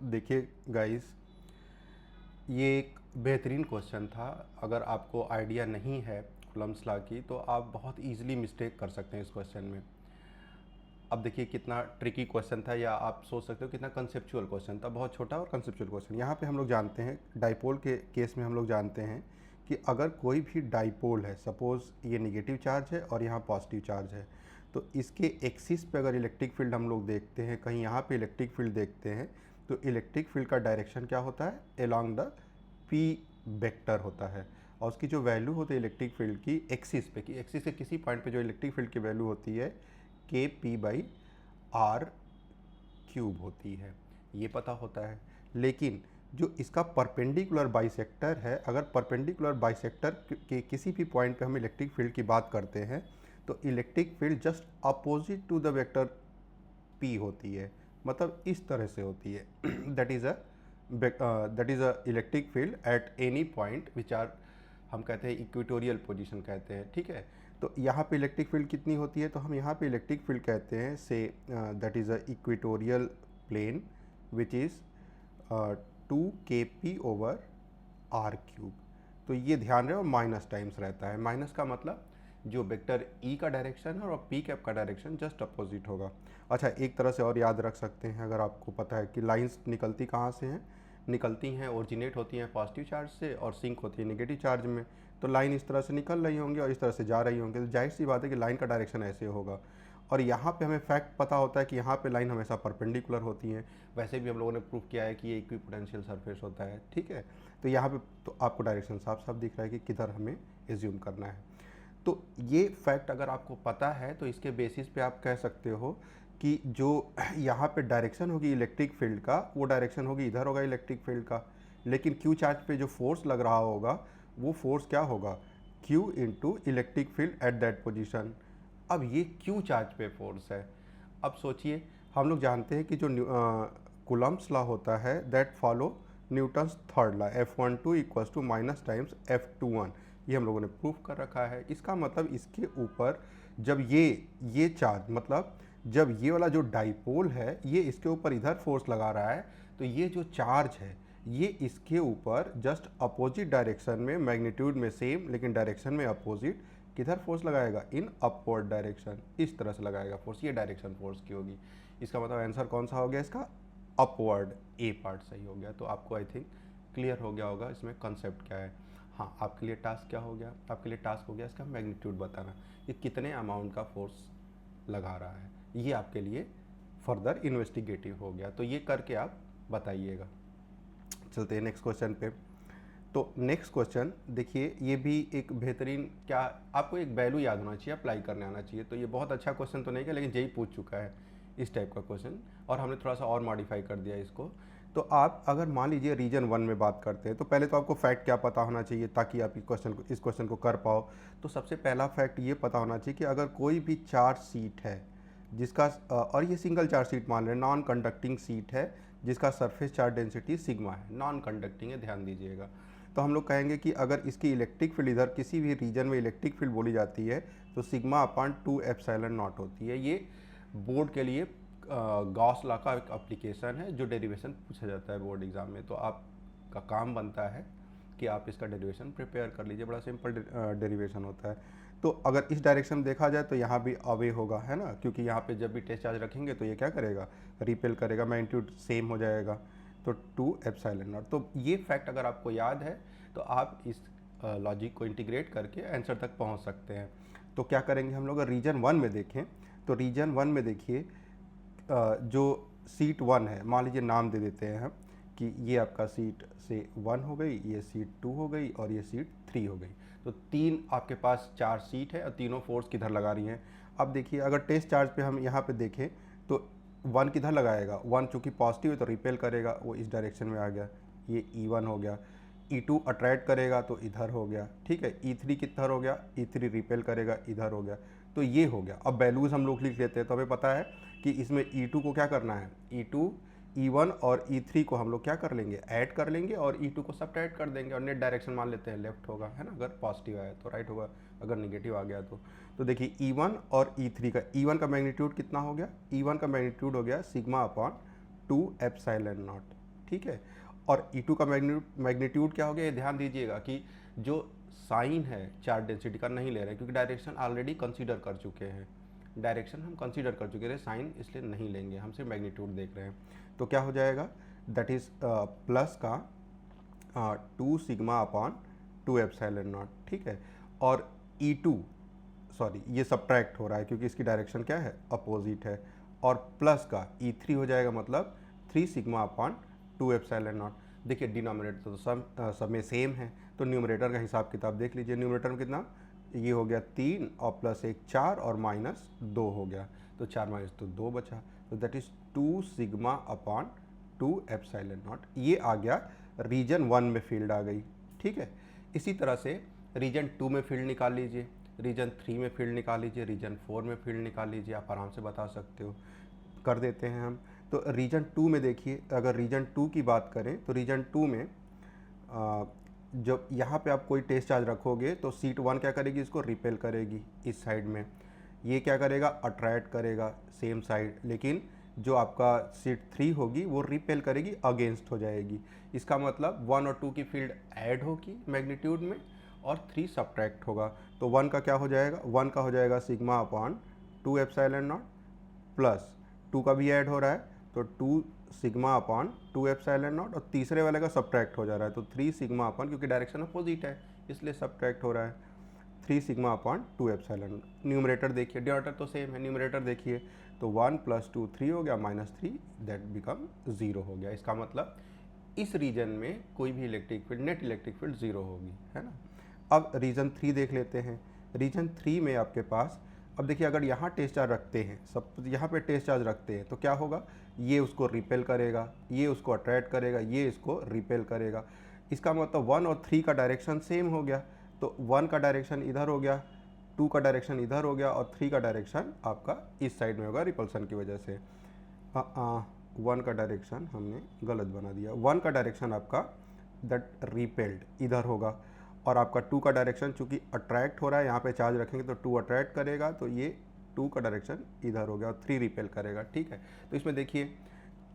देखिए गाइस, ये एक बेहतरीन क्वेश्चन था। अगर आपको आइडिया नहीं है कूलम्ब्स लॉ की तो आप बहुत इजीली मिस्टेक कर सकते हैं इस क्वेश्चन में। अब देखिए कितना ट्रिकी क्वेश्चन था, या आप सोच सकते हो कितना कंसेप्चुअल क्वेश्चन था। बहुत छोटा और कंसेप्चुअल क्वेश्चन। यहाँ पे हम लोग जानते हैं डाइपोल के केस में हम लोग जानते हैं कि अगर कोई भी डाइपोल है, सपोज़ ये नेगेटिव चार्ज है और यहाँ पॉजिटिव चार्ज है, तो इसके एक्सिस पे अगर इलेक्ट्रिक फील्ड हम लोग देखते हैं, कहीं यहाँ पे इलेक्ट्रिक फील्ड देखते हैं, तो इलेक्ट्रिक फील्ड का डायरेक्शन क्या होता है? अलोंग द पी वेक्टर होता है। और उसकी जो वैल्यू होती है इलेक्ट्रिक फील्ड की एक्सिस पे, कि एक्सिस के किसी पॉइंट पे जो इलेक्ट्रिक फील्ड की वैल्यू होती है के पी बाई आर क्यूब होती है, ये पता होता है। लेकिन जो इसका परपेंडिकुलर बाइसेक्टर है, अगर परपेंडिकुलर बाइसेक्टर के किसी भी पॉइंट पे हम इलेक्ट्रिक फील्ड की बात करते हैं तो electric field just opposite to the vector P होती है, मतलब इस तरह से होती है। That is a electric field at any point which R, हम कहते हैं इक्वेटोरियल पोजीशन कहते हैं, ठीक है। तो यहाँ पे इलेक्ट्रिक फील्ड कितनी होती है? तो हम यहाँ पे इलेक्ट्रिक फील्ड कहते हैं से that is a equatorial plane which is 2kp over R cube. तो ये ध्यान रहे, और माइनस टाइम्स रहता है। माइनस का मतलब जो वेक्टर ई का डायरेक्शन है और पी कैप का डायरेक्शन जस्ट अपोजिट होगा। अच्छा, एक तरह से और याद रख सकते हैं, अगर आपको पता है कि लाइंस निकलती कहाँ से हैं, निकलती हैं ओरिजिनेट होती हैं पॉजिटिव चार्ज से और सिंक होती है नेगेटिव चार्ज में। तो लाइन इस तरह से निकल रही होंगी और इस तरह से जा रही होंगी, तो जाहिर सी बात है कि लाइन का डायरेक्शन ऐसे होगा। और यहाँ पे हमें फैक्ट पता होता है कि यहाँ पे लाइन हमेशा परपेंडिकुलर होती है। वैसे भी हम लोगों ने प्रूव किया है कि ये इक्विपोटेंशियल सरफेस होता है, ठीक है। तो यहाँ पे तो आपको डायरेक्शन साफ साफ दिख रहा है कि किधर हमें एज्यूम करना है। तो ये फैक्ट अगर आपको पता है तो इसके बेसिस पे आप कह सकते हो कि जो यहाँ पे डायरेक्शन होगी इलेक्ट्रिक फील्ड का, वो डायरेक्शन होगी इधर होगा इलेक्ट्रिक फील्ड का। लेकिन क्यू चार्ज पे जो फोर्स लग रहा होगा वो फोर्स क्या होगा? Q into electric field at that position. अब ये क्यू चार्ज पे फोर्स है। अब सोचिए, हम लोग जानते हैं कि जो कूलम्ब्स लॉ होता है that follow Newton's third law, F12 equals to minus times F21। ये हम लोगों ने प्रूफ कर रखा है। इसका मतलब इसके ऊपर जब ये चार्ज, मतलब जब ये वाला जो डाइपोल है ये इसके ऊपर इधर फोर्स लगा रहा है, तो ये जो चार्ज है ये इसके ऊपर जस्ट अपोजिट डायरेक्शन में, मैग्नीट्यूड में सेम लेकिन डायरेक्शन में अपोजिट, किधर फोर्स लगाएगा? इन अपवर्ड डायरेक्शन, इस तरह से लगाएगा फोर्स। ये डायरेक्शन फोर्स की होगी। इसका मतलब आंसर कौन सा हो गया इसका? अपवर्ड। ए पार्ट सही हो गया। तो आपको आई थिंक क्लियर हो गया होगा इसमें कंसेप्ट क्या है। हाँ, आपके लिए टास्क क्या हो गया? आपके लिए टास्क हो गया इसका मैग्नीट्यूड बताना, ये कितने अमाउंट का फोर्स लगा रहा है। ये आपके लिए फर्दर इन्वेस्टिगेटिव हो गया। तो ये करके आप बताइएगा। चलते हैं नेक्स्ट क्वेश्चन पे। तो नेक्स्ट क्वेश्चन देखिए, ये भी एक बेहतरीन, क्या आपको एक वैल्यू याद होना चाहिए, अप्लाई करने आना चाहिए। तो ये बहुत अच्छा क्वेश्चन तो नहीं है, लेकिन यही पूछ चुका है इस टाइप का क्वेश्चन, और हमने थोड़ा सा और मॉडिफाई कर दिया इसको। तो आप अगर मान लीजिए रीजन 1 में बात करते हैं, तो पहले तो आपको फैक्ट क्या पता होना चाहिए ताकि आप इस क्वेश्चन को कर पाओ। तो सबसे पहला फैक्ट ये पता होना चाहिए कि अगर कोई भी चार्ज सीट है जिसका और ये सिंगल चार्ज सीट मान रहे हैं, नॉन कंडक्टिंग सीट है जिसका सरफेस चार्ज डेंसिटी सिग्मा है, नॉन कंडक्टिंग है, ध्यान दीजिएगा। तो हम लोग कहेंगे कि अगर इसकी इलेक्ट्रिक फील्ड इधर किसी भी रीजन में इलेक्ट्रिक फील्ड बोली जाती है तो सिग्मा अपॉन 2 एप्सिलॉन नॉट होती है। ये बोर्ड के लिए गॉस लॉ का एक एप्लीकेशन है जो डेरिवेशन पूछा जाता है बोर्ड एग्जाम में। तो आपका काम बनता है कि आप इसका डेरिवेशन प्रिपेयर कर लीजिए। बड़ा सिंपल डेरिवेशन होता है। तो अगर इस डायरेक्शन में देखा जाए तो यहाँ भी अवे होगा, है ना, क्योंकि यहाँ पे जब भी टेस्ट चार्ज रखेंगे तो ये क्या करेगा? रिपेल करेगा, मैग्नीट्यूड सेम हो जाएगा। तो 2 एप्सिलॉन नॉट। तो ये फैक्ट अगर आपको याद है तो आप इस लॉजिक को इंटीग्रेट करके आंसर तक पहुँच सकते हैं। तो क्या करेंगे हम लोग? रीजन 1 में देखें तो रीजन 1 में देखिए जो सीट 1 है, मान लीजिए नाम दे देते हैं हम कि ये आपका सीट से 1 हो गई, ये सीट 2 हो गई और ये सीट 3 हो गई। तो 3 आपके पास 4 सीट है और तीनों फोर्स किधर लगा रही हैं। अब देखिए, अगर टेस्ट चार्ज पे हम यहाँ पे देखें तो 1 किधर लगाएगा? 1 चूँकि पॉजिटिव है तो रिपेल करेगा, वो इस डायरेक्शन में आ गया, ये E1 हो गया। E2 अट्रैक्ट करेगा तो इधर हो गया, ठीक है। E3 किधर हो गया? E3 रिपेल करेगा, इधर हो गया। तो ये हो गया। अब वैल्यूज़ हम लोग लिख लेते हैं। तो हमें पता है कि इसमें E2 को क्या करना है? E2, E1 और E3 को हम लोग क्या कर लेंगे? ऐड कर लेंगे और E2 को सब्ट्रैक्ट कर देंगे। और नेट डायरेक्शन मान लेते हैं लेफ्ट होगा, है ना, अगर पॉजिटिव आया तो राइट होगा, अगर नेगेटिव आ गया तो देखिए E1 और E3 का, E1 का मैग्नीट्यूड कितना हो गया? E1 का मैग्नीट्यूड हो गया सिग्मा अपॉन 2 एप्सिलॉन नॉट, ठीक है। और E2 का मैग्नीट्यूड क्या हो गया, ये ध्यान दीजिएगा कि जो साइन है चार्ज डेंसिटी का नहीं ले रहे हैं, क्योंकि डायरेक्शन ऑलरेडी कंसीडर कर चुके हैं, डायरेक्शन हम कंसीडर कर चुके हैं, साइन इसलिए नहीं लेंगे, हम सिर्फ मैग्नीट्यूड देख रहे हैं। तो क्या हो जाएगा, दैट इज़ प्लस का 2 सिग्मा अपॉन 2 एप्सिलॉन नॉट, ठीक है। और E2 सॉरी ये सब्ट्रैक्ट हो रहा है क्योंकि इसकी डायरेक्शन क्या है, अपोजिट है, और प्लस का E3 हो जाएगा, मतलब 3 सिग्मा अपॉन 2 एप्सिलॉन नॉट। देखिए डिनोमिनेटर तो सब में सेम है, तो न्यूमरेटर का हिसाब किताब देख लीजिए। न्यूमरेटर में कितना, ये हो गया 3 और प्लस 1 4 और माइनस 2 हो गया, तो 4 माइनस 2 बचा, तो that is 2 sigma upon 2 epsilon not. ये आ गया रीजन 1 में फील्ड आ गई, ठीक है। इसी तरह से रीजन 2 में फील्ड निकाल लीजिए, रीजन 3 में फील्ड निकाल लीजिए, रीजन 4 में फील्ड निकाल लीजिए, आप आराम से बता सकते हो। कर देते हैं हम। तो रीजन 2 में देखिए, अगर रीजन 2 की बात करें तो रीजन 2 में जब यहाँ पे आप कोई टेस्ट चार्ज रखोगे तो सीट 1 क्या करेगी, इसको रिपेल करेगी इस साइड में, ये क्या करेगा, अट्रैक्ट करेगा सेम साइड, लेकिन जो आपका सीट 3 होगी वो रिपेल करेगी, अगेंस्ट हो जाएगी। इसका मतलब 1 और 2 की फील्ड ऐड होगी मैग्नीट्यूड में और 3 सब्ट्रैक्ट होगा। तो 1 का क्या हो जाएगा, 1 का हो जाएगा sigma upon 2 epsilon not, plus 2 का भी ऐड हो रहा है तो 2 सिग्मा अपॉन 2 एप्सिलॉन नॉट, और तीसरे वाले का सब्ट्रैक्ट हो जा रहा है तो 3 सिग्मा अपॉन, क्योंकि डायरेक्शन अपोजिट है इसलिए सब्ट्रैक्ट हो रहा है, 3 सिग्मा अपॉन 2 एप्सिलॉन। न्यूमरेटर देखिए, डिनोमिनेटर तो सेम है, न्यूमरेटर देखिए तो 1 + 2 3 हो गया, -3 दैट बिकम 0 हो गया। इसका मतलब इस रीजन में कोई भी electric field, net electric field 0 होगी, है ना। अब रीजन 3 देख लेते हैं। रीजन 3 में आपके पास, अब देखिए अगर यहाँ टेस्ट चार्ज रखते हैं, सब यहाँ पे टेस्ट चार्ज रखते हैं तो क्या होगा, ये उसको रिपेल करेगा, ये उसको अट्रैक्ट करेगा, ये इसको रिपेल करेगा। इसका मतलब 1 और 3 का डायरेक्शन सेम हो गया, तो 1 का डायरेक्शन इधर हो गया, 2 का डायरेक्शन इधर हो गया, और 3 का डायरेक्शन आपका इस साइड में होगा रिपल्सन की वजह से। 1 का डायरेक्शन हमने गलत बना दिया, 1 का डायरेक्शन आपका दैट रिपेल्ड इधर होगा, और आपका 2 का डायरेक्शन चूंकि अट्रैक्ट हो रहा है, यहाँ पे चार्ज रखेंगे तो 2 अट्रैक्ट करेगा, तो ये 2 का डायरेक्शन इधर हो गया और 3 रिपेल करेगा, ठीक है। तो इसमें देखिए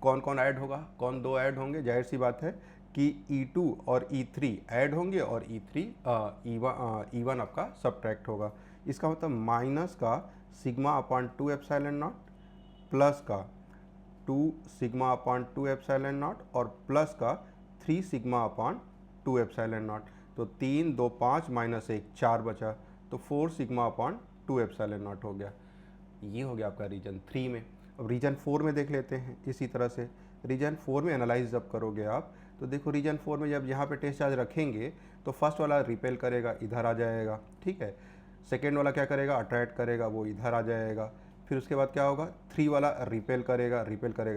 कौन कौन ऐड होगा, कौन 2 ऐड होंगे, जाहिर सी बात है कि E2 और E3 ऐड होंगे और E1 आपका सब्ट्रैक्ट होगा। इसका मतलब माइनस का sigma upon 2 epsilon not, plus का 2 सिग्मा अपॉन 2 एप्सिलॉन नॉट, और प्लस का 3 सिग्मा अपॉन 2 एप्सिलॉन नॉट। तो 3 2 5 -1 4 बचा, तो 4 सिग्मा अपॉन 2 एप्सिलॉन नॉट हो गया। ये हो गया आपका रीजन 3 में। अब रीजन 4 में देख लेते हैं। इसी तरह से रीजन 4 में एनालाइज जब करोगे आप, तो देखो रीजन 4 में जब यहाँ पे टेस्ट चार्ज रखेंगे तो फर्स्ट वाला रिपेल करेगा, इधर आ जाएगा, ठीक है। सेकेंड वाला क्या करेगा, अट्रैक्ट करेगा, वो इधर आ जाएगा। फिर उसके बाद क्या होगा, 3 वाला रिपेल करेगा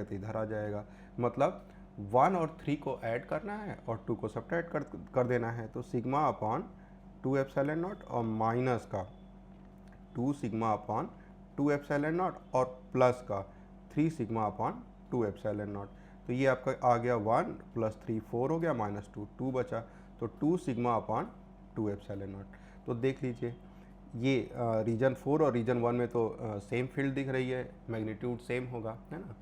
तो इधर आ जाएगा। मतलब 1 और 3 को ऐड करना है और 2 को सब्ट्रैक्ट कर देना है। तो सिग्मा अपॉन 2 एप्सिलॉन नॉट और माइनस का 2 सिग्मा अपॉन 2 एप्सिलॉन नॉट और प्लस का 3 सिग्मा अपॉन 2 एप्सिलॉन नॉट। तो ये आपका आ गया 1 + 3 4 हो गया, -2 2 बचा, तो 2 सिग्मा अपॉन 2 एप्सिलॉन नॉट। तो देख लीजिए ये रीजन 4 और रीजन 1 में तो सेम फील्ड दिख रही है, मैग्नीट्यूड सेम होगा, है ना।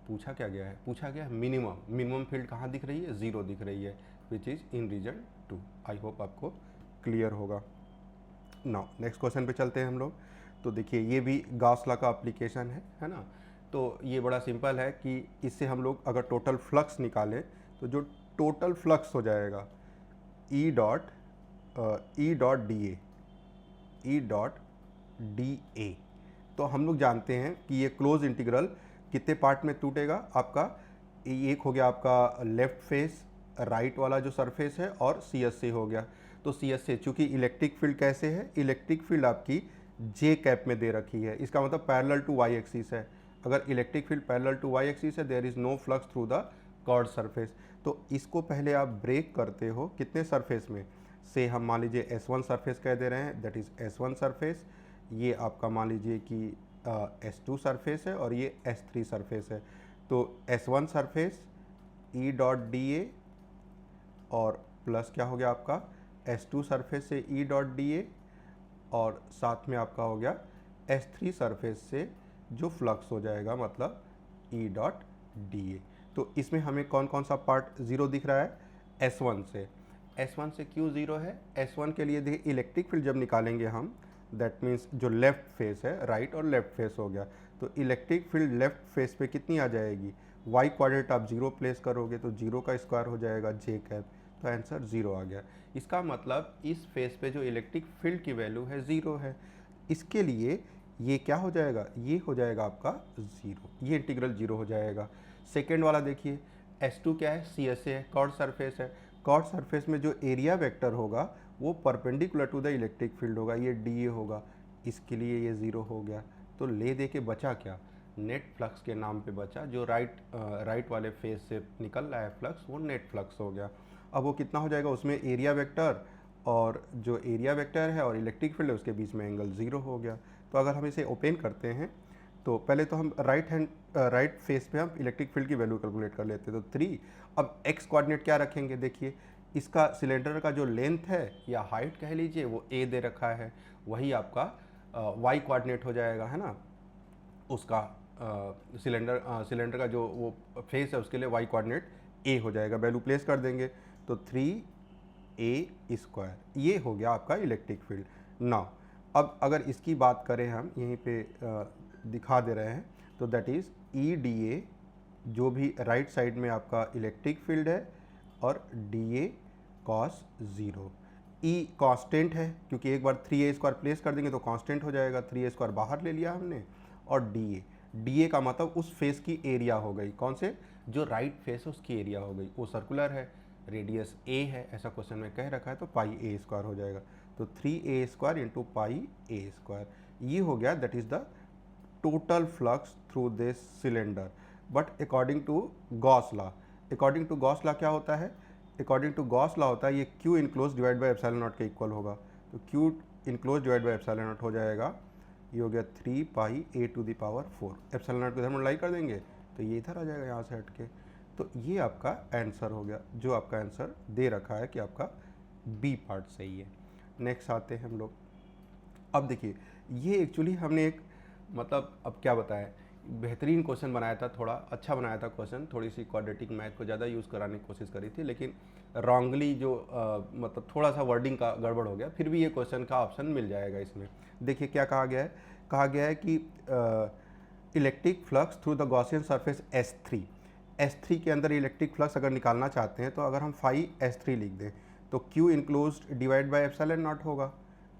पूछा क्या गया है, पूछा गया है मिनिमम फील्ड कहाँ दिख रही है, 0 दिख रही है, which is in region 2। I hope आपको क्लियर होगा। नाउ नेक्स्ट क्वेश्चन पे चलते हैं हम लोग। तो देखिए ये भी गॉस लॉ का एप्लीकेशन है ना। तो ये बड़ा सिंपल है कि इससे हम लोग अगर टोटल फ्लक्स निकालें तो जो टोटल फ्लक्स हो जाएगा ई डॉट डी ए। तो हम लोग जानते हैं कि ये क्लोज इंटीग्रल कितने पार्ट में टूटेगा आपका, एक हो गया आपका लेफ्ट फेस राइट वाला जो सरफेस है, और सी एस से हो गया। तो सी एस से चूँकि इलेक्ट्रिक फील्ड कैसे है, इलेक्ट्रिक फील्ड आपकी जे कैप में दे रखी है, इसका मतलब पैरेलल टू वाई एक्सिस है। अगर electric field parallel to Y axis है, there is no flux through the curved surface. तो इसको पहले आप ब्रेक करते हो कितने सरफेस में से, हम मान लीजिए S1 सरफेस कह दे रहे हैं, दैट इज़ S1 सरफेस। ये आपका मान लीजिए कि S2 सरफेस है और ये S3 सरफेस है। तो S1 surface E dot D A, और प्लस क्या हो गया आपका S2 सरफेस से ई डॉट डी ए, और साथ में आपका हो गया S3 सरफेस से जो फ्लक्स हो जाएगा, मतलब ई डॉट डी ए। तो इसमें हमें कौन कौन सा पार्ट ज़ीरो दिख रहा है, S1 से। S1 से क्यों ज़ीरो है, S1 के लिए देखिए इलेक्ट्रिक फील्ड जब निकालेंगे हम, दैट मीन्स जो लेफ्ट फेस है, राइट और लेफ्ट फेस हो गया, तो इलेक्ट्रिक फील्ड लेफ्ट फेस पे कितनी आ जाएगी, वाई कोऑर्डिनेट आप जीरो प्लेस करोगे तो जीरो का स्क्वायर हो जाएगा जे कैप, तो आंसर ज़ीरो आ गया। इसका मतलब इस फेस पे जो इलेक्ट्रिक फील्ड की वैल्यू है ज़ीरो है, इसके लिए ये क्या हो जाएगा, ये हो जाएगा आपका ज़ीरो, ये इंटीग्रल जीरो हो जाएगा। सेकेंड वाला देखिए, S2 क्या है, CSA है, कॉर्ड सरफेस है। कॉर्ड सरफेस में जो एरिया वेक्टर होगा वो perpendicular to the electric field होगा, ये DA होगा, इसके लिए ये ज़ीरो हो गया। तो ले दे के बचा क्या, नेट फ्लक्स के नाम पे बचा, जो राइट वाले फेस से निकल रहा है फ्लक्स, वो नेट फ्लक्स हो गया। अब वो कितना हो जाएगा, उसमें एरिया वेक्टर और जो एरिया वेक्टर है और इलेक्ट्रिक फील्ड है उसके बीच में एंगल ज़ीरो हो गया। तो अगर हम इसे ओपन करते हैं तो पहले तो हम राइट फेस पे हम इलेक्ट्रिक फील्ड की वैल्यू कैलकुलेट कर लेते हैं, तो 3। अब एक्स कोऑर्डिनेट क्या रखेंगे, देखिए इसका सिलेंडर का जो लेंथ है या हाइट कह लीजिए वो a दे रखा है, वही आपका y कोऑर्डिनेट हो जाएगा, है ना, उसका सिलेंडर का जो वो फेस है उसके लिए y कोऑर्डिनेट a हो जाएगा, वैल्यू प्लेस कर देंगे तो 3a², ये हो गया आपका इलेक्ट्रिक फील्ड। नाउ अब अगर इसकी बात करें हम यहीं पे दिखा दे रहे हैं, तो दैट इज़ EDA, जो भी राइट साइड में आपका इलेक्ट्रिक फील्ड है, और DA cos 0। E कांस्टेंट है क्योंकि एक बार 3a² प्लेस कर देंगे तो कांस्टेंट हो जाएगा, 3a² बाहर ले लिया हमने, और DA का मतलब उस फेस की एरिया हो गई, कौन से, जो राइट फेस है उसकी एरिया हो गई, वो सर्कुलर है, रेडियस a है, ऐसा क्वेश्चन में कह रखा है, तो πa² हो जाएगा, तो 3a² इंटू πa², ये हो गया, that is the total flux through this cylinder. But according to Gauss law, क्या होता है, अकॉर्डिंग टू गॉस लॉ होता है ये Q enclose divide by epsilon not के इक्वल होगा, तो Q enclose divide by epsilon not हो जाएगा, ये हो गया 3πa⁴, एप्सिलॉन नॉट को इधर मल्टीप्लाई कर देंगे तो ये इधर आ जाएगा यहाँ से हट के। तो ये आपका आंसर हो गया, जो आपका आंसर दे रखा है कि आपका बी पार्ट सही है। नेक्स्ट आते हैं हम लोग, अब देखिए ये एक्चुअली हमने एक मतलब अब क्या बताएं, बेहतरीन क्वेश्चन बनाया था, थोड़ा अच्छा बनाया था क्वेश्चन, थोड़ी सी क्वाड्रेटिक मैथ को ज़्यादा यूज़ कराने की कोशिश करी थी, लेकिन रॉन्गली जो मतलब थोड़ा सा वर्डिंग का गड़बड़ हो गया, फिर भी ये क्वेश्चन का ऑप्शन मिल जाएगा इसमें। देखिए क्या कहा गया है, कि electric flux through the Gaussian surface S3 के अंदर इलेक्ट्रिक फ्लक्स अगर निकालना चाहते हैं तो अगर हम φS3 लिख दें तो Q enclose divide by epsilon not होगा।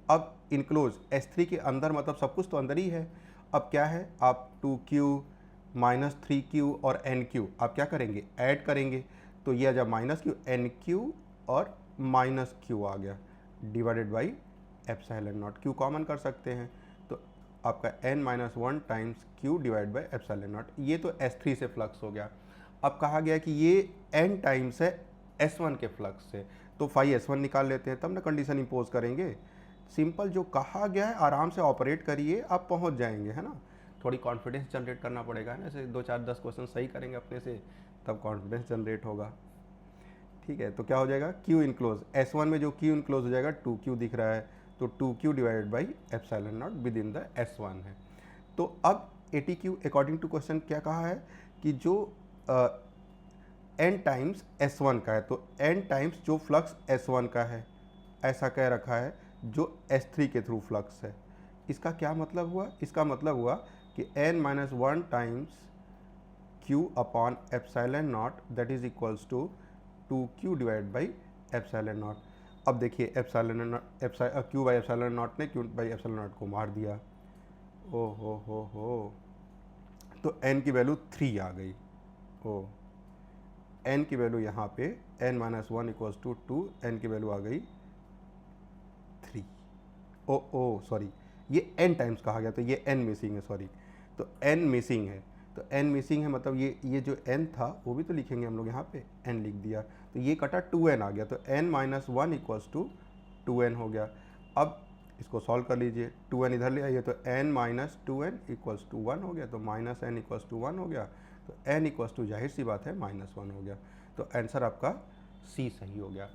अब इनक्लोज S3 के अंदर मतलब सब कुछ तो अंदर ही है, अब क्या है, आप 2Q माइनस 3Q और NQ आप क्या करेंगे, ऐड करेंगे, तो ये आ जा -Q, NQ और -Q आ गया, divided by epsilon not, Q common कर सकते हैं, तो आपका n-1 times Q divide by epsilon not, ये तो S3 से फ्लक्स हो गया। अब कहा गया कि ये n टाइम्स है S1 के फ्लक्स से, तो φS1 निकाल लेते हैं, तब ना कंडीशन इम्पोज करेंगे। सिंपल जो कहा गया है आराम से ऑपरेट करिए, आप पहुंच जाएंगे, है ना, थोड़ी कॉन्फिडेंस जनरेट करना पड़ेगा ना, ऐसे 2 4 10 क्वेश्चन सही करेंगे अपने से तब कॉन्फिडेंस जनरेट होगा। ठीक है, तो क्या हो जाएगा, Q इनक्लोज, S1 में जो Q इनक्लोज हो जाएगा 2Q दिख रहा है, तो 2Q divided by epsilon not with in the S1 है। तो अब ATQ अकॉर्डिंग टू क्वेश्चन क्या कहा है कि जो n टाइम्स S1 का है, तो n टाइम्स जो फ्लक्स S1 का है, ऐसा कह रखा है, जो S3 के थ्रू फ्लक्स है। इसका क्या मतलब हुआ, इसका मतलब हुआ कि n-1 times Q upon epsilon naught that is equals to 2Q divide by epsilon naught. अब देखिए Q बाई एप्सिलॉन नॉट ने Q बाई एप्सिलॉन नॉट को मार दिया, ओ हो, तो n की वैल्यू 3 आ गई, n की वैल्यू यहाँ पे n-1 इक्वल्स टू 2, n की वैल्यू आ गई 3, सॉरी, ये n टाइम्स कहा गया तो ये n मिसिंग है, सॉरी, तो n मिसिंग है, तो n मिसिंग है मतलब ये जो n था वो भी तो लिखेंगे हम लोग, यहाँ पे n लिख दिया, तो ये कटा 2n आ गया, तो n-1 इक्वल्स टू 2n हो गया। अब इसको सॉल्व कर लीजिए, 2n इधर ले आइए, तो n-2n इक्वल्स टू 1 हो गया, तो -n इक्वल्स टू 1 हो गया, तो n इक्वल्स टू जाहिर सी बात है -1 हो गया, तो आंसर आपका C सही हो गया।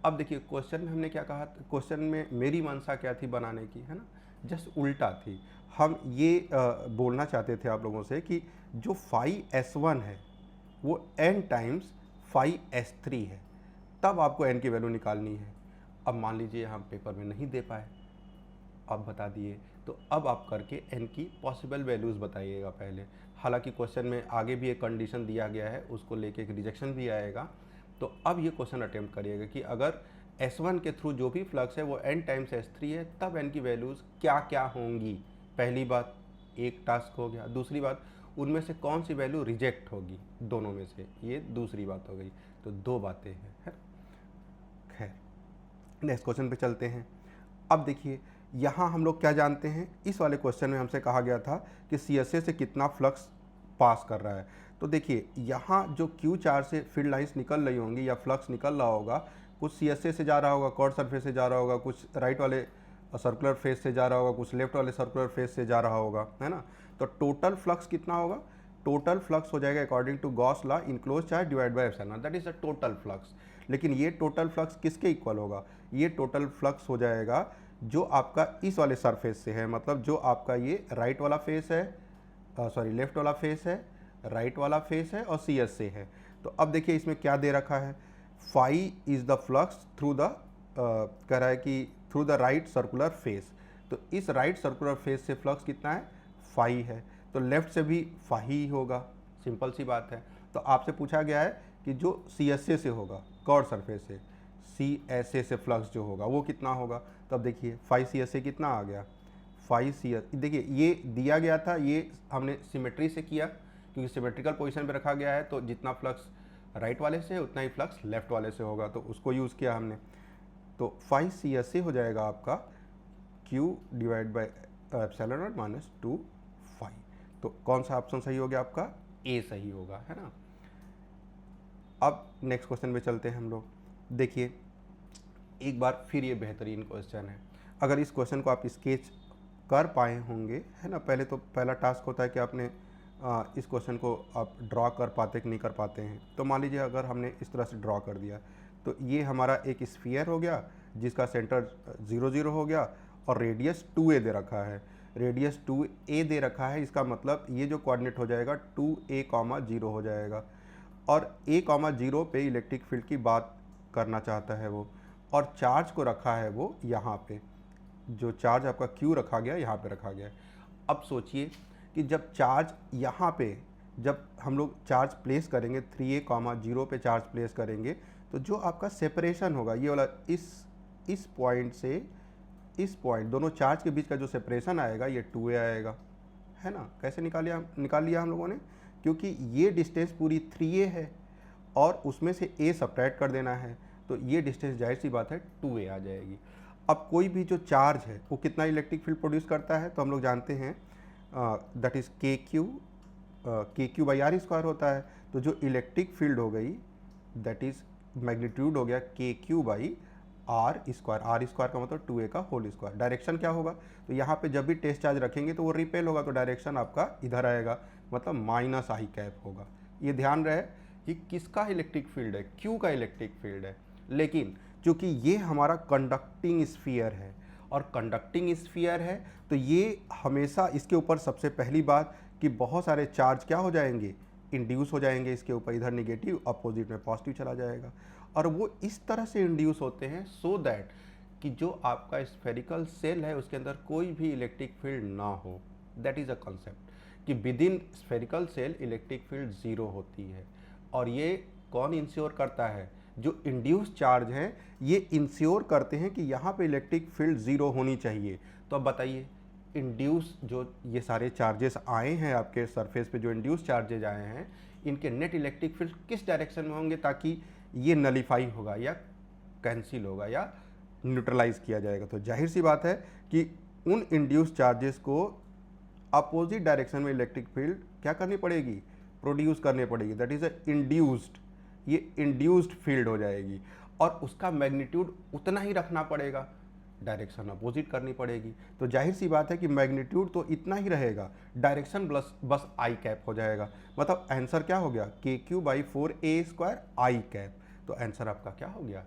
अब देखिए क्वेश्चन में हमने क्या कहा, क्वेश्चन में मेरी मंशा क्या थी बनाने की, है ना, जस्ट उल्टा थी। हम ये बोलना चाहते थे आप लोगों से कि जो φS1 है वो n टाइम्स फाई S3 है, तब आपको n की वैल्यू निकालनी है। अब मान लीजिए हम पेपर में नहीं दे पाए, आप बता दिए, तो अब आप करके n की पॉसिबल वैल्यूज़ बताइएगा पहले। हालांकि क्वेश्चन में आगे भी एक कंडीशन दिया गया है, उसको लेके एक रिजेक्शन भी आएगा। तो अब ये क्वेश्चन अटेम्प्ट करिएगा कि अगर S1 के थ्रू जो भी फ्लक्स है वो n टाइम्स S3 है, तब n की वैल्यूज़ क्या क्या होंगी। पहली बात एक टास्क हो गया, दूसरी बात उनमें से कौन सी वैल्यू रिजेक्ट होगी, दोनों में से, ये दूसरी बात हो गई। तो दो बातें हैं, है। खैर, नेक्स्ट क्वेश्चन पे चलते हैं। अब देखिए यहाँ हम लोग क्या जानते हैं, इस वाले क्वेश्चन में हमसे कहा गया था कि CSA से कितना फ्लक्स पास कर रहा है। तो देखिए यहाँ जो Q चार्ज से फील्ड लाइंस निकल रही होंगी या फ्लक्स निकल रहा होगा, कुछ CSA से जा रहा होगा, कॉर्ड सरफेस से जा रहा होगा, कुछ राइट वाले सर्कुलर फेस से जा रहा होगा, कुछ लेफ्ट वाले सर्कुलर फेस से जा रहा होगा, है ना। तो टोटल फ्लक्स कितना होगा, टोटल फ्लक्स हो जाएगा according to Gauss law enclose charge divide by epsilon, that is the total flux. लेकिन ये टोटल फ्लक्स किसके इक्वल होगा, ये टोटल फ्लक्स हो जाएगा जो आपका इस वाले सरफेस से है, मतलब जो आपका ये राइट वाला फेस है, सॉरी लेफ्ट वाला फेस है, राइट वाला फेस है और CS से है। तो अब देखिए इसमें क्या दे रखा है, phi is the flux through the, कह रहा है कि through the right circular face. तो इस राइट सर्कुलर फेस से फ्लक्स कितना है, फाई है, तो लेफ्ट से भी फाई ही होगा, सिंपल सी बात है। तो आपसे पूछा गया है कि जो CSA से होगा, कर्व सरफेस से, CSA से फ्लक्स जो होगा वो कितना होगा। तो अब देखिए फाई CSA कितना आ गया, फाई CS, देखिए ये दिया गया था, ये हमने सिमेट्री से किया क्योंकि सिमेट्रिकल पोजीशन पे रखा गया है, तो जितना फ्लक्स राइट वाले से उतना ही फ्लक्स लेफ्ट वाले से होगा, तो उसको यूज़ किया हमने। तो फाई CSA हो जाएगा आपका Q divide by epsilon naught minus 2 phi. तो कौन सा ऑप्शन सही हो गया आपका, A सही होगा, है ना। अब नेक्स्ट क्वेश्चन पे चलते हैं हम लोग। देखिए एक बार फिर ये बेहतरीन क्वेश्चन है, अगर इस क्वेश्चन को आप स्केच कर पाए होंगे, है ना। पहले तो पहला टास्क होता है कि आपने इस क्वेश्चन को आप ड्रॉ कर पाते कि नहीं कर पाते हैं। तो मान लीजिए अगर हमने इस तरह से ड्रॉ कर दिया, तो ये हमारा एक स्फीयर हो गया जिसका सेंटर 0 0 हो गया और रेडियस 2a दे रखा है, रेडियस 2a दे रखा है, इसका मतलब ये जो कोऑर्डिनेट हो जाएगा 2a, 0 हो जाएगा। और a, 0 पे इलेक्ट्रिक फील्ड की बात करना चाहता है वो, और चार्ज को रखा है वो यहाँ पे, जो चार्ज आपका Q रखा गया यहाँ पे रखा गया है। अब सोचिए कि जब चार्ज यहाँ पे, जब हम लोग चार्ज प्लेस करेंगे 3a, 0 पे चार्ज प्लेस करेंगे, तो जो आपका सेपरेशन होगा ये वाला, इस पॉइंट से इस पॉइंट, दोनों चार्ज के बीच का जो सेपरेशन आएगा ये 2a आएगा, है ना। कैसे निकाल लिया हम लोगों ने, क्योंकि ये डिस्टेंस पूरी 3a है और उसमें से a सब्ट्रैक्ट कर देना है, तो ये डिस्टेंस जाहिर सी बात है 2a आ जाएगी। अब कोई भी जो चार्ज है वो कितना इलेक्ट्रिक फील्ड प्रोड्यूस करता है, तो हम लोग जानते हैं that is KQ by R square होता है। तो जो इलेक्ट्रिक फील्ड हो गई दैट इज़ मैग्नीट्यूड हो गया KQ by R square, R square का मतलब 2a का होल स्क्वायर। डायरेक्शन क्या होगा, तो यहाँ पे जब भी टेस्ट चार्ज रखेंगे तो वो रिपेल होगा, तो डायरेक्शन आपका इधर आएगा, मतलब माइनस I कैप होगा। ये ध्यान रहे कि किसका इलेक्ट्रिक फील्ड है, Q का इलेक्ट्रिक फील्ड है। लेकिन चूँकि ये हमारा कंडक्टिंग स्फीयर है, और कंडक्टिंग स्फीयर है तो ये हमेशा इसके ऊपर, सबसे पहली बात कि बहुत सारे चार्ज क्या हो जाएंगे, इंड्यूस हो जाएंगे इसके ऊपर, इधर निगेटिव, अपोजिट में पॉजिटिव चला जाएगा। और वो इस तरह से इंड्यूस होते हैं सो दैट कि जो आपका स्फेरिकल सेल है उसके अंदर कोई भी इलेक्ट्रिक फील्ड ना हो। दैट इज़ अ कंसेप्ट कि with in spherical shell electric field 0 होती है। और ये कौन इंश्योर करता है, जो इंड्यूस चार्ज हैं ये इंश्योर करते हैं कि यहाँ पे इलेक्ट्रिक फील्ड 0 होनी चाहिए। तो अब बताइए, इंड्यूस जो ये सारे चार्जेस आए हैं आपके सरफेस पे, जो इंड्यूस चार्जेज आए हैं, इनके नेट इलेक्ट्रिक फील्ड किस डायरेक्शन में होंगे ताकि ये नलीफाई होगा या कैंसिल होगा या न्यूट्रलाइज किया जाएगा। तो जाहिर सी बात है कि उन इंड्यूस चार्जेस को अपोजिट डायरेक्शन में इलेक्ट्रिक फील्ड क्या करनी पड़ेगी, प्रोड्यूस करनी पड़ेगी, दैट इज़ अ इंड्यूस्ड, ये इंड्यूस्ड फील्ड हो जाएगी। और उसका मैग्नीट्यूड उतना ही रखना पड़ेगा, डायरेक्शन अपोजिट करनी पड़ेगी। तो जाहिर सी बात है कि मैग्नीट्यूड तो इतना ही रहेगा, डायरेक्शन बस I कैप हो जाएगा। मतलब आंसर क्या हो गया, KQ by 4a square I cap. तो आंसर आपका क्या हो गया,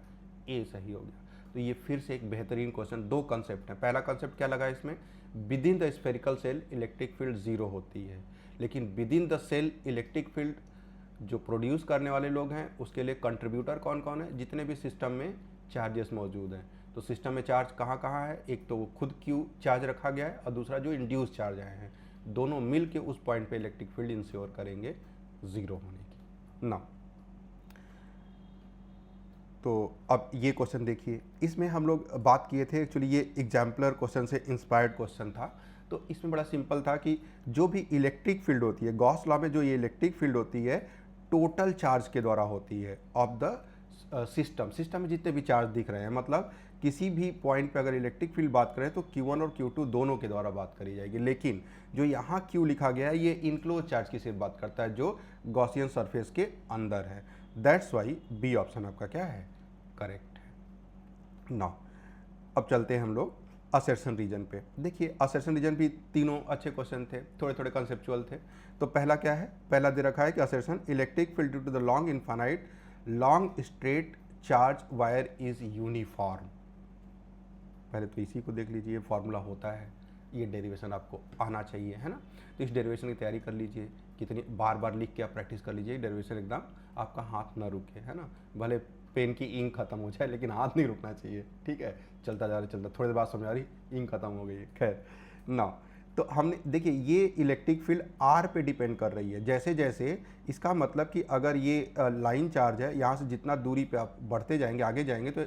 A सही हो गया। तो ये फिर से एक बेहतरीन क्वेश्चन, दो कंसेप्ट हैं। पहला कंसेप्ट क्या लगा इसमें, within the spherical shell electric field 0 होती है, लेकिन within the shell electric field जो प्रोड्यूस करने वाले लोग हैं उसके लिए कंट्रीब्यूटर कौन कौन है, जितने भी सिस्टम में चार्जेस मौजूद हैं। तो सिस्टम में चार्ज कहाँ कहाँ है, एक तो वो खुद क्यू चार्ज रखा गया है और दूसरा जो इंड्यूस चार्ज आए हैं, दोनों मिल के उस पॉइंट पे इलेक्ट्रिक फील्ड इंश्योर करेंगे ज़ीरो होने की ना। तो अब ये क्वेश्चन देखिए, इसमें हम लोग बात किए थे, एक्चुअली ये एग्जाम्पलर क्वेश्चन से इंस्पायर्ड क्वेश्चन था। तो इसमें बड़ा सिंपल था कि जो भी इलेक्ट्रिक फील्ड होती है, गॉस लॉ में जो ये इलेक्ट्रिक फील्ड होती है टोटल चार्ज के द्वारा होती है ऑफ द सिस्टम में जितने भी चार्ज दिख रहे हैं, मतलब किसी भी पॉइंट पे अगर इलेक्ट्रिक फील्ड बात करें तो Q1 और Q2 दोनों के द्वारा बात करी जाएगी। लेकिन जो यहाँ Q लिखा गया है ये इनक्लोज चार्ज की सिर्फ बात करता है जो गॉसियन सरफेस के अंदर है। दैट्स वाई बी ऑप्शन आपका क्या है, करेक्ट है। नाउ अब चलते हैं हम लोग असर्शन रीजन पे। देखिए असर्शन रीजन भी तीनों अच्छे क्वेश्चन थे, थोड़े थोड़े कंसेप्चुअल थे। तो पहला क्या है, पहला दे रखा है कि assertion electric field due to the long infinite long straight charge wire is uniform. पहले तो इसी को देख लीजिए, ये फॉर्मूला होता है, ये डेरिवेशन आपको आना चाहिए, है ना। तो इस डेरिवेशन की तैयारी कर लीजिए, कितनी बार बार लिख के आप प्रैक्टिस कर लीजिए, डेरिवेशन एकदम आपका हाथ ना रुके, है ना। भले पेन की इंक खत्म हो जाए लेकिन हाथ नहीं रुकना चाहिए, ठीक है। चलता जा रहा, चलता, थोड़ी देर बाद समझ आ रही इंक खत्म हो गई है, खैर ना। तो हमने देखिए ये इलेक्ट्रिक फील्ड आर पे डिपेंड कर रही है, जैसे जैसे इसका मतलब कि अगर ये लाइन चार्ज है, यहाँ से जितना दूरी पे आप बढ़ते जाएंगे, आगे जाएंगे, तो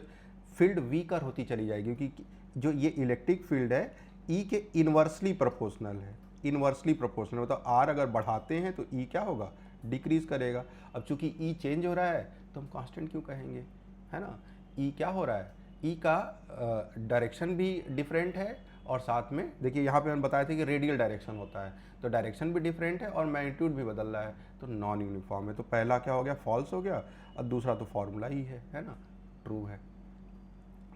फील्ड वीकर होती चली जाएगी, क्योंकि जो ये इलेक्ट्रिक फील्ड है ई के इन्वर्सली प्रोपोर्शनल है। इन्वर्सली प्रोपोर्शनल मतलब आर अगर बढ़ाते हैं तो ई क्या होगा, डिक्रीज करेगा। अब चूंकि ई चेंज हो रहा है तो हम कांस्टेंट क्यों कहेंगे, है ना। ई क्या हो रहा है, ई का डायरेक्शन भी डिफरेंट है, और साथ में देखिए यहाँ पे हम बताए थे कि रेडियल डायरेक्शन होता है, तो डायरेक्शन भी डिफरेंट है और मैग्नीट्यूड भी बदल रहा है, तो नॉन यूनिफॉर्म है। तो पहला क्या हो गया, फॉल्स हो गया, और दूसरा तो फॉर्मूला ही है ना, ट्रू है।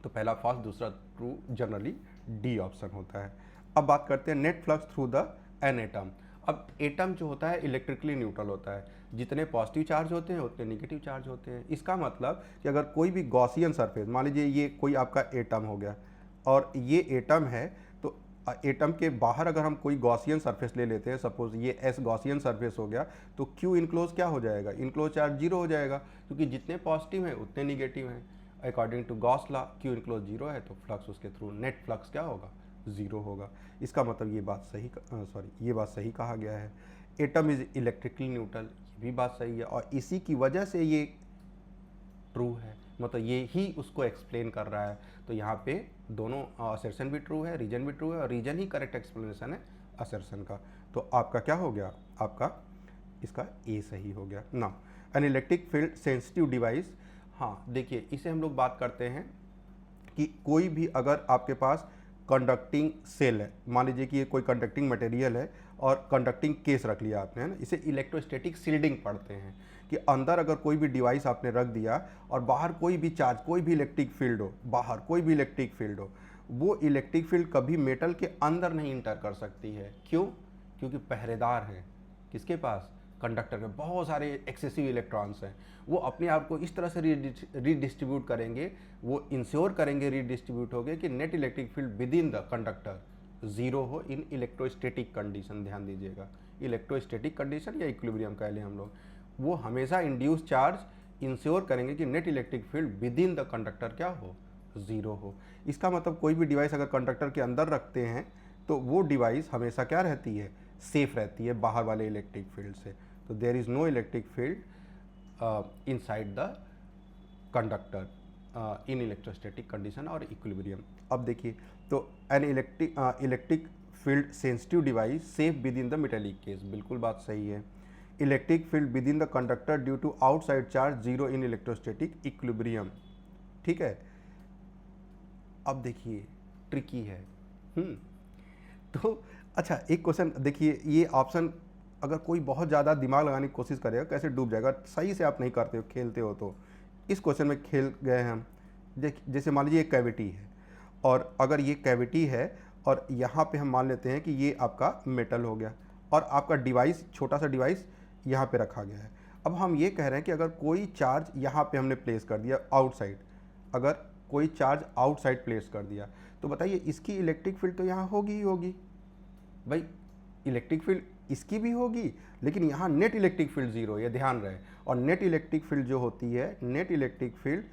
तो पहला फॉल्स, दूसरा ट्रू, जनरली डी ऑप्शन होता है। अब बात करते हैं net flux through the an atom. अब एटम जो होता है इलेक्ट्रिकली न्यूट्रल होता है, जितने पॉजिटिव चार्ज होते हैं उतने निगेटिव चार्ज होते हैं। इसका मतलब कि अगर कोई भी गॉसियन सरफेस, मान लीजिए ये कोई आपका एटम हो गया और ये एटम है, तो एटम के बाहर अगर हम कोई गॉसियन सरफेस ले लेते हैं, सपोज ये एस गॉसियन सरफेस हो गया, तो क्यू इनक्लोज क्या हो जाएगा, इनक्लोज चार्ज जीरो हो जाएगा, क्योंकि जितने पॉजिटिव हैं उतने निगेटिव हैं। According to Gauss law Q enclose zero है तो फ्लक्स उसके थ्रू नेट फ्लक्स क्या होगा, ज़ीरो होगा। इसका मतलब ये बात सही, ये बात सही कहा गया है, एटम इज इलेक्ट्रिकली न्यूट्रल, ये भी बात सही है, और इसी की वजह से ये ट्रू है, मतलब ये ही उसको एक्सप्लेन कर रहा है। तो यहाँ पे दोनों असर्शन भी ट्रू है, रीजन भी ट्रू है, और रीजन ही करेक्ट एक्सप्लेनेशन है असर्शन का। तो आपका क्या हो गया, आपका इसका ए सही हो गया ना। N electric field sensitive device, हाँ देखिए इसे हम लोग बात करते हैं कि कोई भी अगर आपके पास कंडक्टिंग सेल है, मान लीजिए कि ये कोई कंडक्टिंग मटेरियल है और कंडक्टिंग केस रख लिया आपने, है ना, इसे इलेक्ट्रोस्टैटिक शील्डिंग पढ़ते हैं, कि अंदर अगर कोई भी डिवाइस आपने रख दिया और बाहर कोई भी चार्ज, कोई भी इलेक्ट्रिक फील्ड हो, बाहर कोई भी इलेक्ट्रिक फील्ड हो, वो इलेक्ट्रिक फील्ड कभी मेटल के अंदर नहीं इंटर कर सकती है। क्यों, क्योंकि पहरेदार हैं किसके पास, कंडक्टर के बहुत सारे एक्सेसिव इलेक्ट्रॉन्स हैं, वो अपने आप को इस तरह से रीडिस्ट्रीब्यूट करेंगे, वो इंश्योर करेंगे रीडिस्ट्रीब्यूट हो गए कि net electric field within the conductor zero हो इन इलेक्ट्रोस्टैटिक कंडीशन। ध्यान दीजिएगा, इलेक्ट्रोस्टैटिक कंडीशन या इक्विलिब्रियम कह लें हम लोग, वो हमेशा इंड्यूस चार्ज इंश्योर करेंगे कि net electric field within the conductor क्या हो, जीरो हो। इसका मतलब कोई भी डिवाइस अगर कंडक्टर के अंदर रखते हैं तो वो डिवाइस हमेशा क्या रहती है, सेफ रहती है बाहर वाले इलेक्ट्रिक फील्ड से। तो there is no electric field inside the conductor in electrostatic condition और इक्विलिब्रियम। अब देखिए, तो an electric field sensitive device safe within the metallic case, बिल्कुल बात सही है। Electric field within the conductor due to outside charge zero in electrostatic equilibrium, ठीक है। अब देखिए ट्रिकी है, तो अच्छा एक क्वेश्चन देखिए, ये ऑप्शन अगर कोई बहुत ज़्यादा दिमाग लगाने की कोशिश करेगा कैसे डूब जाएगा, सही से आप नहीं करते हो, खेलते हो, तो इस क्वेश्चन में खेल गए हैं हम। जैसे मान लीजिए एक कैविटी है, और अगर ये कैविटी है और यहाँ पे हम मान लेते हैं कि ये आपका मेटल हो गया और आपका डिवाइस, छोटा सा डिवाइस यहाँ पे रखा गया है। अब हम ये कह रहे हैं कि अगर कोई चार्ज यहाँ पे हमने प्लेस कर दिया आउटसाइड, अगर कोई चार्ज आउटसाइड प्लेस कर दिया, तो बताइए इसकी इलेक्ट्रिक फील्ड तो यहाँ होगी ही होगी। भाई इलेक्ट्रिक फील्ड इसकी भी होगी, लेकिन यहाँ नेट इलेक्ट्रिक फील्ड जीरो, ये ध्यान रहे। और नेट इलेक्ट्रिक फील्ड जो होती है, नेट इलेक्ट्रिक फील्ड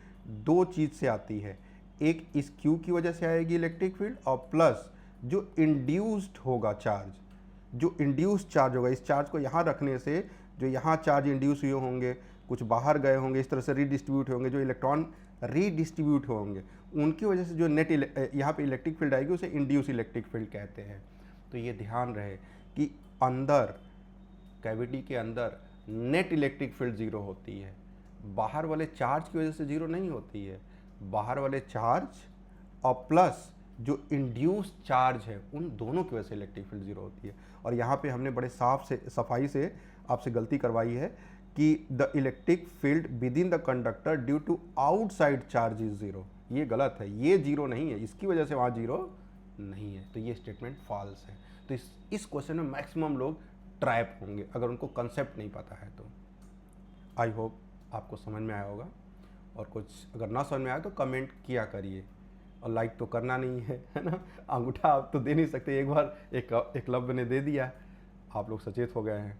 दो चीज़ से आती है, एक इस क्यू की वजह से आएगी इलेक्ट्रिक फील्ड, और प्लस जो इंड्यूस्ड होगा चार्ज, जो इंड्यूस्ड चार्ज होगा, इस चार्ज को यहाँ रखने से जो यहाँ चार्ज इंड्यूस हुए होंगे, कुछ बाहर गए होंगे, इस तरह से रीडिस्ट्रीब्यूट होंगे, जो इलेक्ट्रॉन रीडिस्ट्रीब्यूट होंगे, उनकी वजह से जो नेट यहाँ पे इलेक्ट्रिक फील्ड आएगी उसे इंड्यूस इलेक्ट्रिक फील्ड कहते हैं। तो ये ध्यान रहे कि अंदर कैविटी के अंदर नेट इलेक्ट्रिक फील्ड जीरो होती है, बाहर वाले चार्ज की वजह से जीरो नहीं होती है। बाहर वाले चार्ज और प्लस जो इंड्यूस चार्ज है, उन दोनों की वजह से इलेक्ट्रिक फील्ड जीरो होती है। और यहाँ पे हमने बड़े सफाई से आपसे गलती करवाई है कि the electric field within the conductor due to outside charge is zero. ये गलत है, ये जीरो नहीं है, इसकी वजह से वहाँ जीरो नहीं है। तो ये स्टेटमेंट फॉल्स है। तो इस क्वेश्चन में मैक्सिमम लोग ट्रैप होंगे अगर उनको कंसेप्ट नहीं पता है। तो आई होप आपको समझ में आया होगा, और कुछ अगर ना समझ में आया तो कमेंट किया करिए, और लाइक तो करना नहीं है ना। अंगूठा आप तो दे नहीं सकते, एक बार एकलव्य ने दे दिया, आप लोग सचेत हो गए हैं।